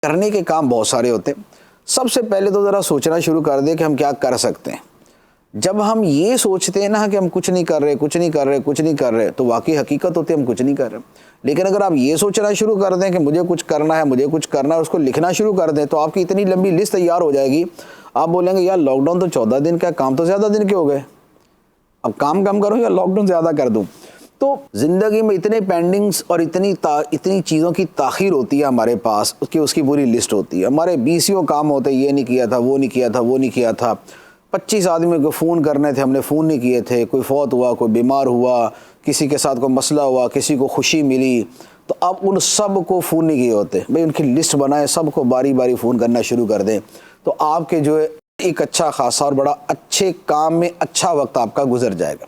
کرنے کے کام بہت سارے ہوتے ہیں. سب سے پہلے تو ذرا سوچنا شروع کر دیں کہ ہم کیا کر سکتے ہیں. جب ہم یہ سوچتے ہیں نا کہ ہم کچھ نہیں کر رہے تو واقعی حقیقت ہوتی ہے ہم کچھ نہیں کر رہے. لیکن اگر آپ یہ سوچنا شروع کر دیں کہ مجھے کچھ کرنا ہے اس کو لکھنا شروع کر دیں تو آپ کی اتنی لمبی لسٹ تیار ہو جائے گی. آپ بولیں گے یار لاک ڈاؤن تو 14 دن کا، کام تو زیادہ دن کے ہو گئے، اب کام کم کروں یا لاک ڈاؤن زیادہ کر دوں. تو زندگی میں اتنے پینڈنگز اور اتنی چیزوں کی تاخیر ہوتی ہے ہمارے پاس کہ اس کی پوری لسٹ ہوتی ہے. ہمارے 20 کام ہوتے، یہ نہیں کیا تھا، وہ نہیں کیا تھا. 25 آدمی کو فون کرنے تھے، ہم نے فون نہیں کیے تھے. کوئی فوت ہوا، کوئی بیمار ہوا، کسی کے ساتھ کوئی مسئلہ ہوا، کسی کو خوشی ملی، تو اب ان سب کو فون نہیں کیے ہوتے. بھائی ان کی لسٹ بنائیں، سب کو باری باری فون کرنا شروع کر دیں. تو آپ کے جو ہے ایک اچھا خاصا اور بڑا اچھے کام میں اچھا وقت آپ کا گزر جائے گا.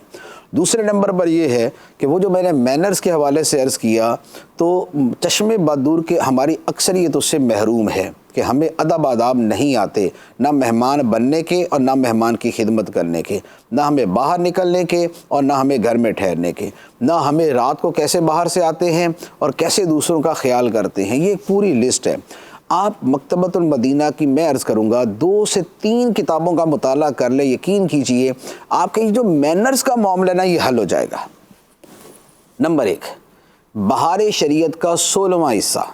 دوسرے نمبر پر یہ ہے کہ وہ جو میں نے مینرز کے حوالے سے عرض کیا، تو چشم بدور کے ہماری اکثریت اس سے محروم ہے کہ ہمیں ادب آداب نہیں آتے، نہ مہمان بننے کے اور نہ مہمان کی خدمت کرنے کے، نہ ہمیں باہر نکلنے کے اور نہ ہمیں گھر میں ٹھہرنے کے، نہ ہمیں رات کو کیسے باہر سے آتے ہیں اور کیسے دوسروں کا خیال کرتے ہیں. یہ ایک پوری لسٹ ہے. آپ مکتبۃ المدینہ کی میں عرض کروں گا 2 سے 3 کتابوں کا مطالعہ کر لیں، یقین کیجئے آپ کے جو مینرز کا معاملہ نا یہ حل ہو جائے گا. نمبر 1، بہار شریعت کا 16واں حصہ.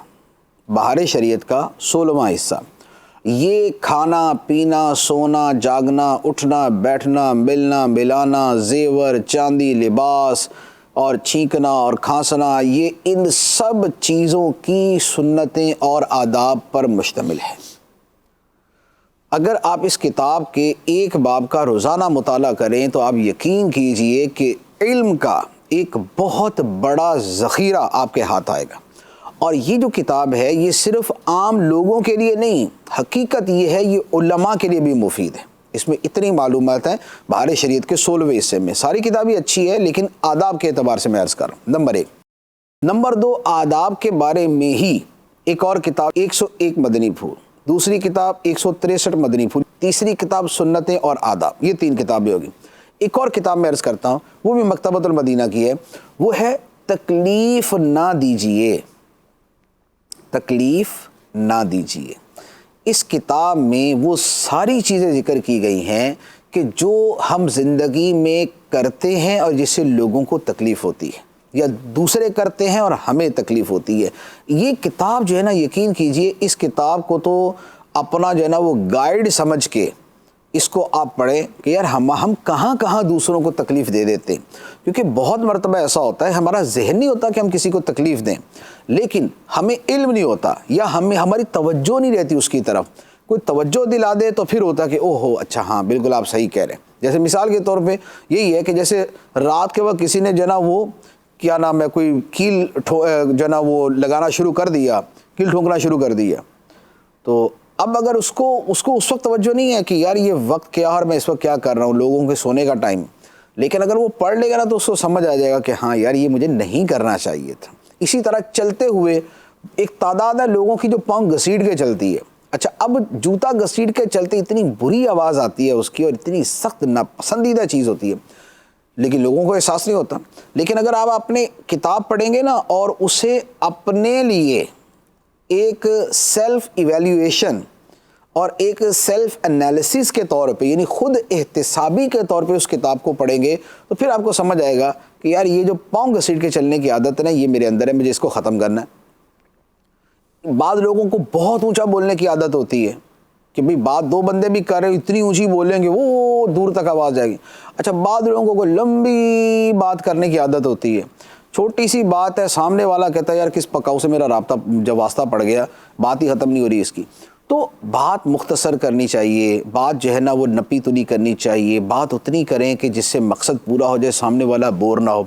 بہار شریعت کا 16واں حصہ، یہ کھانا پینا، سونا جاگنا، اٹھنا بیٹھنا، ملنا ملانا، زیور چاندی، لباس اور چھینکنا اور کھانسنا، یہ ان سب چیزوں کی سنتیں اور آداب پر مشتمل ہے. اگر آپ اس کتاب کے ایک باب کا روزانہ مطالعہ کریں تو آپ یقین کیجئے کہ علم کا ایک بہت بڑا ذخیرہ آپ کے ہاتھ آئے گا. اور یہ جو کتاب ہے یہ صرف عام لوگوں کے لیے نہیں، حقیقت یہ ہے یہ علماء کے لیے بھی مفید ہے. اس میں اتنی معلومات ہیں بہار شریعت کے 16ویں حصے میں. ساری کتابیں اچھی ہے لیکن آداب کے اعتبار سے میں عرض کر رہا ہوں. نمبر 1. نمبر 2، آداب کے بارے میں ہی ایک اور کتاب 101 مدنی پھول، دوسری کتاب 163 مدنی پھول، تیسری کتاب سنتیں اور آداب. یہ 3 کتابیں ہوگی. ایک اور کتاب میں عرض کرتا ہوں، وہ بھی مکتبۃ المدینہ کی ہے، وہ ہے تکلیف نہ دیجیے. تکلیف نہ دیجیے. اس کتاب میں وہ ساری چیزیں ذکر کی گئی ہیں کہ جو ہم زندگی میں کرتے ہیں اور جس سے لوگوں کو تکلیف ہوتی ہے، یا دوسرے کرتے ہیں اور ہمیں تکلیف ہوتی ہے. یہ کتاب جو ہے نا، یقین کیجئے اس کتاب کو تو اپنا جو ہے نا وہ گائیڈ سمجھ کے اس کو آپ پڑھیں کہ یار ہم کہاں کہاں دوسروں کو تکلیف دے دیتے ہیں. کیونکہ بہت مرتبہ ایسا ہوتا ہے ہمارا ذہن نہیں ہوتا کہ ہم کسی کو تکلیف دیں، لیکن ہمیں علم نہیں ہوتا یا ہماری توجہ نہیں رہتی اس کی طرف. کوئی توجہ دلا دے تو پھر ہوتا کہ او ہو اچھا ہاں بالکل آپ صحیح کہہ رہے ہیں. جیسے مثال کے طور پہ یہی ہے کہ جیسے رات کے وقت کسی نے جو ہے نا وہ کیا نام ہے کوئی کیل جو ہے نا وہ لگانا شروع کر دیا، کیل ٹھونکنا شروع کر دیا، تو اب اگر اس کو اس وقت توجہ نہیں ہے کہ یار یہ وقت کیا اور میں اس وقت کیا کر رہا ہوں، لوگوں کے سونے کا ٹائم، لیکن اگر وہ پڑھ لے گا نا تو اس کو سمجھ آ جائے گا کہ ہاں یار یہ مجھے نہیں کرنا چاہیے تھا. اسی طرح چلتے ہوئے ایک تعداد ہے لوگوں کی جو پاؤں گھسیٹ کے چلتی ہے. اچھا اب جوتا گھسیٹ کے چلتے اتنی بری آواز آتی ہے اس کی اور اتنی سخت ناپسندیدہ چیز ہوتی ہے، لیکن لوگوں کو احساس نہیں ہوتا. لیکن اگر آپ اپنے کتاب پڑھیں گے نا اور اسے اپنے لیے ایک سیلف ایویلیویشن اور ایک سیلف انالیسس کے طور پہ، یعنی خود احتسابی کے طور پہ اس کتاب کو پڑھیں گے تو پھر آپ کو سمجھ آئے گا کہ یار یہ جو پاؤں گھسیٹ کے چلنے کی عادت ہے نا یہ میرے اندر ہے، مجھے اس کو ختم کرنا ہے. بعض لوگوں کو بہت اونچا بولنے کی عادت ہوتی ہے کہ بھئی بات 2 بندے بھی کر رہے ہیں، اتنی اونچی بولیں گے وہ دور تک آواز جائے گی. اچھا بعض لوگوں کو لمبی بات کرنے کی عادت ہوتی ہے، چھوٹی سی بات ہے سامنے والا کہتا ہے یار کس پکاؤ سے میرا رابطہ جب واسطہ پڑ گیا، بات ہی ختم نہیں ہو رہی اس کی. تو بات مختصر کرنی چاہیے، بات جو ہے نا وہ نپی تلی کرنی چاہیے، بات اتنی کریں کہ جس سے مقصد پورا ہو جائے، سامنے والا بور نہ ہو.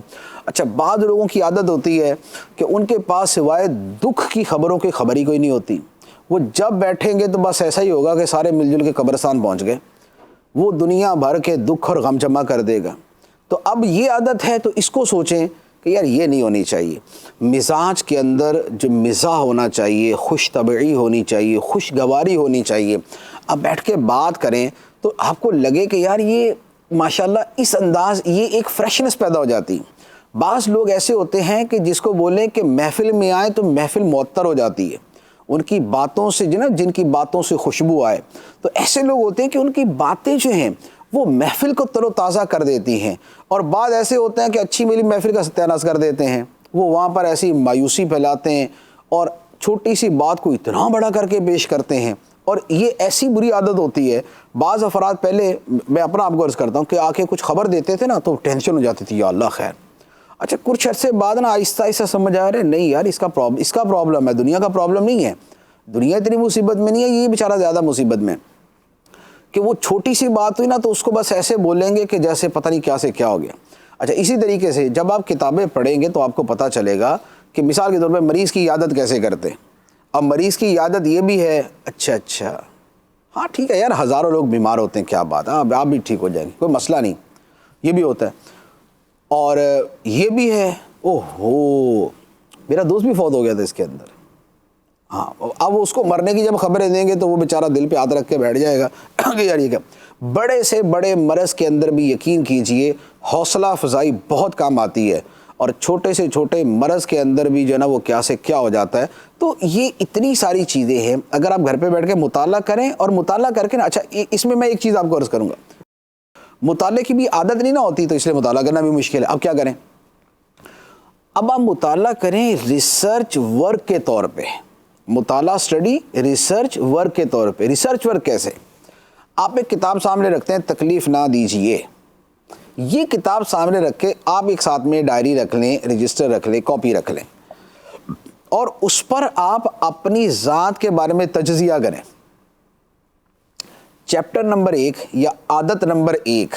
اچھا بعض لوگوں کی عادت ہوتی ہے کہ ان کے پاس سوائے دکھ کی خبروں کی خبر ہی کوئی نہیں ہوتی. وہ جب بیٹھیں گے تو بس ایسا ہی ہوگا کہ سارے مل جل کے قبرستان پہنچ گئے، وہ دنیا بھر کے دکھ اور غم جمع کر دے گا. تو اب یہ عادت ہے تو اس کو سوچیں کہ یار یہ نہیں ہونی چاہیے. مزاج کے اندر جو مزاح ہونا چاہیے، خوش طبعی ہونی چاہیے، خوشگواری ہونی چاہیے. اب بیٹھ کے بات کریں تو آپ کو لگے کہ یار یہ ماشاءاللہ اس انداز، یہ ایک فریشنس پیدا ہو جاتی. بعض لوگ ایسے ہوتے ہیں کہ جس کو بولیں کہ محفل میں آئیں تو محفل معطر ہو جاتی ہے، ان کی باتوں سے جو نا جن کی باتوں سے خوشبو آئے. تو ایسے لوگ ہوتے ہیں کہ ان کی باتیں جو ہیں وہ محفل کو تر و تازہ کر دیتی ہیں. اور بعض ایسے ہوتے ہیں کہ اچھی ملی محفل کا ستیہ ناش کر دیتے ہیں. وہ وہاں پر ایسی مایوسی پھیلاتے ہیں اور چھوٹی سی بات کو اتنا بڑا کر کے پیش کرتے ہیں. اور یہ ایسی بری عادت ہوتی ہے. بعض افراد پہلے میں اپنا آپ کو عرض کرتا ہوں کہ آ کے کچھ خبر دیتے تھے نا تو ٹینشن ہو جاتی تھی, یا اللہ خیر. اچھا کچھ عرصے بعد نا آہستہ آہستہ سمجھ آ رہے نہیں یار اس کا پرابلم ہے, دنیا کا پرابلم نہیں ہے. دنیا اتنی مصیبت میں نہیں ہے, یہ بیچارہ زیادہ مصیبت میں کہ وہ چھوٹی سی بات ہوئی نا تو اس کو بس ایسے بولیں گے کہ جیسے پتہ نہیں کیا سے کیا ہو گیا. اچھا اسی طریقے سے جب آپ کتابیں پڑھیں گے تو آپ کو پتہ چلے گا کہ مثال کے طور پہ مریض کی عیادت کیسے کرتے ہیں. اب مریض کی عیادت یہ بھی ہے, اچھا ہاں ٹھیک ہے یار, ہزاروں لوگ بیمار ہوتے ہیں, کیا بات ہے, آپ بھی ٹھیک ہو جائیں گے, کوئی مسئلہ نہیں, یہ بھی ہوتا ہے. اور یہ بھی ہے, اوہ ہو میرا دوست بھی فوت ہو گیا تھا اس کے اندر. ہاں اب اس کو مرنے کی جب خبریں دیں گے تو وہ بیچارہ دل پہ ہاتھ رکھ کے بیٹھ جائے گا کہ یار یہ کیا. بڑے سے بڑے مرض کے اندر بھی یقین کیجئے حوصلہ افزائی بہت کام آتی ہے, اور چھوٹے سے چھوٹے مرض کے اندر بھی جو ہے نا وہ کیا سے کیا ہو جاتا ہے. تو یہ اتنی ساری چیزیں ہیں, اگر آپ گھر پہ بیٹھ کے مطالعہ کریں اور مطالعہ کر کے نا, اچھا اس میں ایک چیز آپ کو عرض کروں گا, مطالعے کی بھی عادت نہیں نہ ہوتی تو اس لیے مطالعہ کرنا بھی مشکل ہے. اب کیا کریں, اب آپ مطالعہ کریں ریسرچ ورک کے طور پہ, مطالعہ اسٹڈی ریسرچ ورک کے طور پہ. ریسرچ ورک کیسے, آپ ایک کتاب سامنے رکھتے ہیں, تکلیف نہ دیجئے, یہ کتاب سامنے رکھ کے آپ ایک ساتھ میں ڈائری رکھ لیں, رجسٹر رکھ لیں, کاپی رکھ لیں, اور اس پر آپ اپنی ذات کے بارے میں تجزیہ کریں. چیپٹر نمبر 1 یا عادت نمبر 1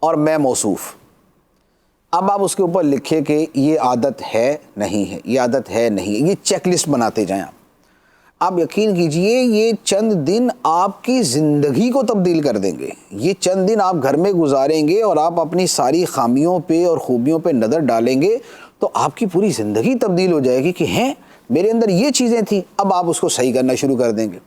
اور میں موصوف. اب آپ اس کے اوپر لکھیں کہ یہ عادت ہے نہیں ہے, یہ عادت ہے نہیں, یہ چیک لسٹ بناتے جائیں. آپ یقین کیجئے یہ چند دن آپ کی زندگی کو تبدیل کر دیں گے. یہ چند دن آپ گھر میں گزاریں گے اور آپ اپنی ساری خامیوں پہ اور خوبیوں پہ نظر ڈالیں گے تو آپ کی پوری زندگی تبدیل ہو جائے گی کہ ہیں میرے اندر یہ چیزیں تھیں, اب آپ اس کو صحیح کرنا شروع کر دیں گے.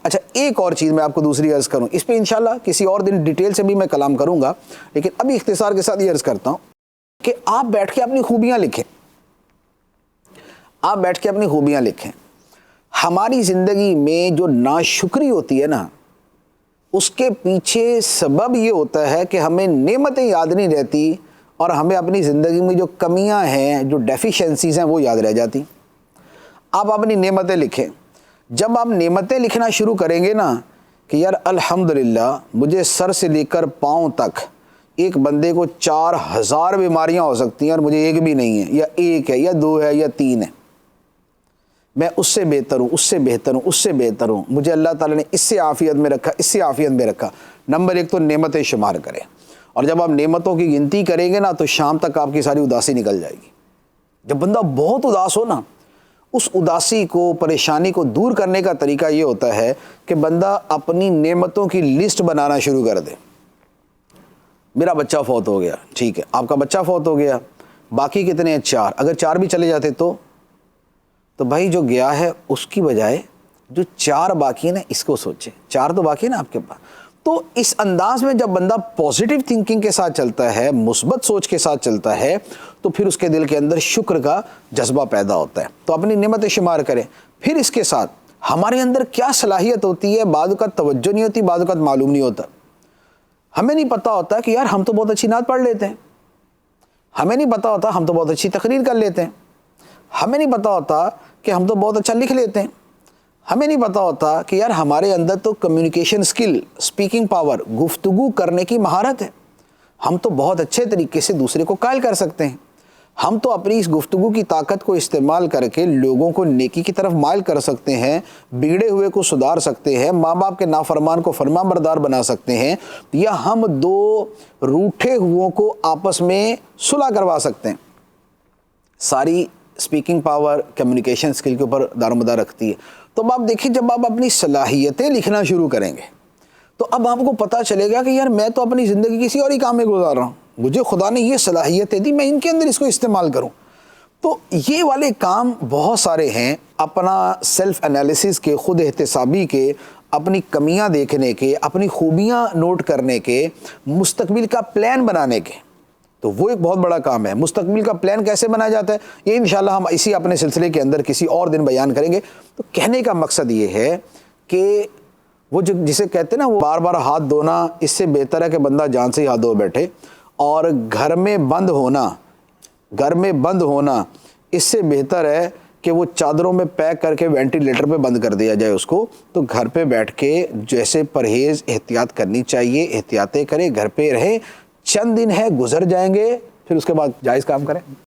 اچھا ایک اور چیز میں آپ کو دوسری عرض کروں, اس پہ انشاءاللہ کسی اور دن ڈیٹیل سے بھی میں کلام کروں گا, لیکن ابھی اختصار کے ساتھ یہ عرض کرتا ہوں کہ آپ بیٹھ کے اپنی خوبیاں لکھیں. آپ بیٹھ کے اپنی خوبیاں لکھیں. ہماری زندگی میں جو ناشکری ہوتی ہے نا, اس کے پیچھے سبب یہ ہوتا ہے کہ ہمیں نعمتیں یاد نہیں رہتی اور ہمیں اپنی زندگی میں جو کمیاں ہیں, جو ڈیفیشنسیز ہیں وہ یاد رہ جاتی. آپ اپنی نعمتیں لکھیں. جب آپ نعمتیں لکھنا شروع کریں گے نا کہ یار الحمدللہ مجھے سر سے لے کر پاؤں تک ایک بندے کو 4000 بیماریاں ہو سکتی ہیں اور مجھے ایک بھی نہیں ہے, یا ایک ہے یا 2 ہے یا 3 ہے, میں اس سے بہتر ہوں, اس سے بہتر ہوں, اس سے بہتر ہوں, مجھے اللہ تعالیٰ نے اس سے عافیت میں رکھا, اس سے عافیت میں رکھا. نمبر 1 تو نعمتیں شمار کریں, اور جب آپ نعمتوں کی گنتی کریں گے نا تو شام تک آپ کی ساری اداسی نکل جائے گی. جب بندہ بہت اداس ہو نا, اس اداسی کو, پریشانی کو دور کرنے کا طریقہ یہ ہوتا ہے کہ بندہ اپنی نعمتوں کی لسٹ بنانا شروع کر دے. میرا بچہ فوت ہو گیا, ٹھیک ہے, آپ کا بچہ فوت ہو گیا, باقی کتنے ہیں 4, اگر 4 بھی چلے جاتے تو بھائی جو گیا ہے اس کی بجائے جو 4 باقی ہیں نا اس کو سوچیں. 4 تو باقی ہے نا آپ کے پاس. تو اس انداز میں جب بندہ پازیٹیو تھنکنگ کے ساتھ چلتا ہے, مثبت سوچ کے ساتھ چلتا ہے, تو پھر اس کے دل کے اندر شکر کا جذبہ پیدا ہوتا ہے. تو اپنی نعمتیں شمار کریں. پھر اس کے ساتھ ہمارے اندر کیا صلاحیت ہوتی ہے, بعض اوقات توجہ نہیں ہوتی, بعض اوقات معلوم نہیں ہوتا. ہمیں نہیں پتہ ہوتا کہ یار ہم تو بہت اچھی نعت پڑھ لیتے ہیں, ہمیں نہیں پتہ ہوتا ہم تو بہت اچھی تقریر کر لیتے ہیں, ہمیں نہیں پتہ ہوتا کہ ہم تو بہت اچھا لکھ لیتے ہیں, ہمیں نہیں پتہ ہوتا کہ یار ہمارے اندر تو کمیونیکیشن سکل, اسپیکنگ پاور, گفتگو کرنے کی مہارت ہے, ہم تو بہت اچھے طریقے سے دوسرے کو قائل کر سکتے ہیں, ہم تو اپنی اس گفتگو کی طاقت کو استعمال کر کے لوگوں کو نیکی کی طرف مائل کر سکتے ہیں, بگڑے ہوئے کو سدھار سکتے ہیں, ماں باپ کے نافرمان کو فرمان بردار بنا سکتے ہیں, یا ہم 2 روٹھے ہوئوں کو آپس میں صلح کروا سکتے ہیں. ساری اسپیکنگ پاور کمیونیکیشن سکل کے اوپر دار و مدار رکھتی ہے. تو اب آپ دیکھیں جب آپ اپنی صلاحیتیں لکھنا شروع کریں گے تو اب آپ کو پتہ چلے گا کہ یار میں تو اپنی زندگی کسی اور ہی کام میں گزار رہا ہوں, مجھے خدا نے یہ صلاحیتیں دی, میں ان کے اندر اس کو استعمال کروں. تو یہ والے کام بہت سارے ہیں, اپنا سیلف انالیسس کے, خود احتسابی کے, اپنی کمیاں دیکھنے کے, اپنی خوبیاں نوٹ کرنے کے, مستقبل کا پلان بنانے کے. تو وہ ایک بہت بڑا کام ہے. مستقبل کا پلان کیسے بنایا جاتا ہے یہ انشاءاللہ ہم اسی اپنے سلسلے کے اندر کسی اور دن بیان کریں گے. تو کہنے کا مقصد یہ ہے کہ وہ جو جسے کہتے ہیں نا وہ بار بار ہاتھ دھونا اس سے بہتر ہے کہ بندہ جان سے ہی ہاتھ دھو بیٹھے. اور گھر میں بند ہونا اس سے بہتر ہے کہ وہ چادروں میں پیک کر کے وینٹیلیٹر پہ بند کر دیا جائے اس کو. تو گھر پہ بیٹھ کے جیسے پرہیز احتیاط کرنی چاہیے احتیاطیں کریں, گھر پہ رہیں, چند دن ہے گزر جائیں گے, پھر اس کے بعد جائز کام کریں.